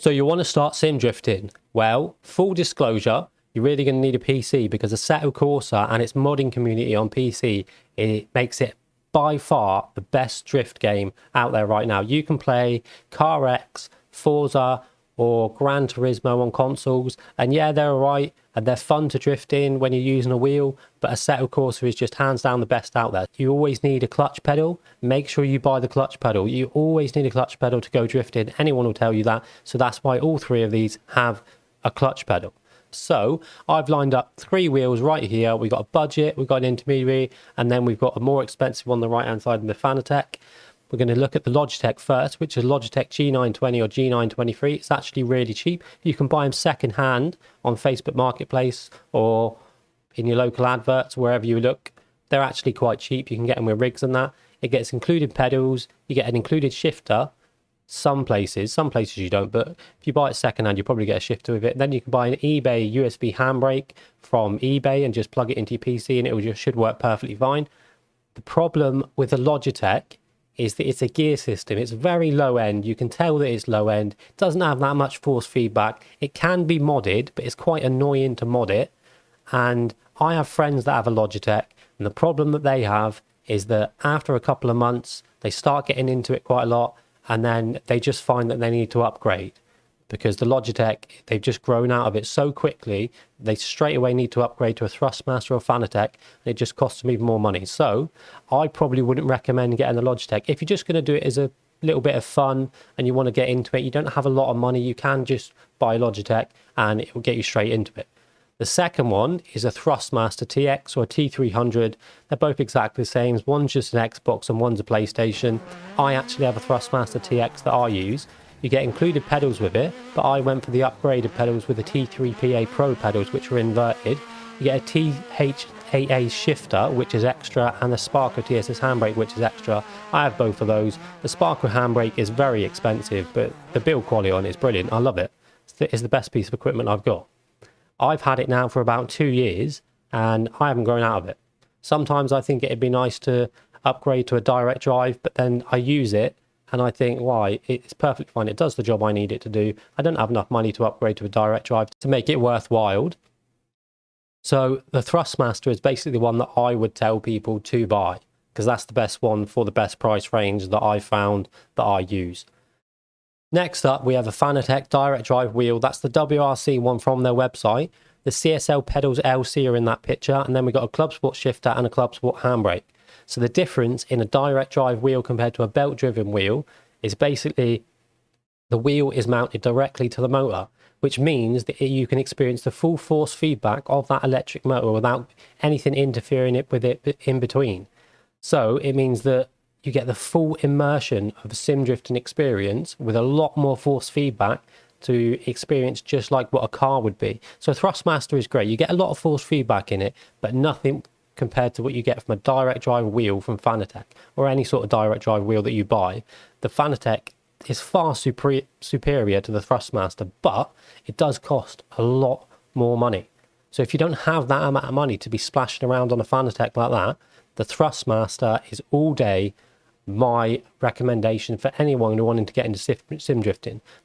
So you want to start sim drifting? Well, full disclosure, you're really going to need a PC because Assetto Corsa and its modding community on PC, it makes it by far the best drift game out there right now. You can play Car X, Forza, or Gran Turismo on consoles, and yeah, they're alright and they're fun to drift in when you're using a wheel, but Assetto Corsa is just hands down the best out there. You always need a clutch pedal. Make sure you buy the clutch pedal. You always need a clutch pedal to go drifting. Anyone will tell you that. So that's why all three of these have a clutch pedal. So I've lined up three wheels right here. We've got a budget, we've got an intermediary, and then we've got a more expensive one on the right hand side of the Fanatec. We're going to look at the Logitech first, which is Logitech G920 or G923. It's actually really cheap. You can buy them second hand on Facebook Marketplace or in your local adverts, wherever you look. They're actually quite cheap. You can get them with rigs and that. It gets included pedals. You get an included shifter. Some places you don't, but if you buy it second hand, you probably get a shifter with it. Then you can buy an eBay USB handbrake from eBay and just plug it into your PC and it should work perfectly fine. The problem with the Logitech is that it's a gear system. It's very low end. You can tell that it's low end. It doesn't have that much force feedback. It can be modded, but it's quite annoying to mod it. And I have friends that have a Logitech, and the problem that they have is that after a couple of months, they start getting into it quite a lot, and then they just find that they need to upgrade. Because the Logitech, they've just grown out of it so quickly, they straight away need to upgrade to a Thrustmaster or Fanatec, and it just costs them even more money. So I probably wouldn't recommend getting the Logitech. If you're just going to do it as a little bit of fun and you want to get into it, you don't have a lot of money, you can just buy a Logitech and it will get you straight into it. The second one is a Thrustmaster TX or a T300. They're both exactly the same. One's just an Xbox and one's a PlayStation. I actually have a Thrustmaster TX that I use. You get included pedals with it, but I went for the upgraded pedals with the T3PA Pro pedals, which are inverted. You get a TH8A shifter, which is extra, and the Sparco TSS handbrake, which is extra. I have both of those. The Sparco handbrake is very expensive, but the build quality on it is brilliant. I love it. It's the best piece of equipment I've got. I've had it now for about 2 years, and I haven't grown out of it. Sometimes I think it'd be nice to upgrade to a direct drive, but then I use it, and I think, why? It's perfectly fine. It does the job I need it to do. I don't have enough money to upgrade to a direct drive to make it worthwhile. So the Thrustmaster is basically the one that I would tell people to buy, because that's the best one for the best price range that I found that I use. Next up, we have a Fanatec direct drive wheel. That's the WRC one from their website. The CSL pedals LC are in that picture, and then we've got a Club Sport shifter and a Club Sport handbrake. So the difference in a direct drive wheel compared to a belt driven wheel is basically the wheel is mounted directly to the motor, which means that you can experience the full force feedback of that electric motor without anything interfering with it in between. So it means that you get the full immersion of a sim drifting experience with a lot more force feedback to experience, just like what a car would be. So Thrustmaster is great. You get a lot of force feedback in it, but nothing compared to what you get from a direct drive wheel from Fanatec or any sort of direct drive wheel that you buy. The Fanatec is far superior to the Thrustmaster, but it does cost a lot more money. So if you don't have that amount of money to be splashing around on a Fanatec like that, the Thrustmaster is all day my recommendation for anyone who wanting to get into sim drifting.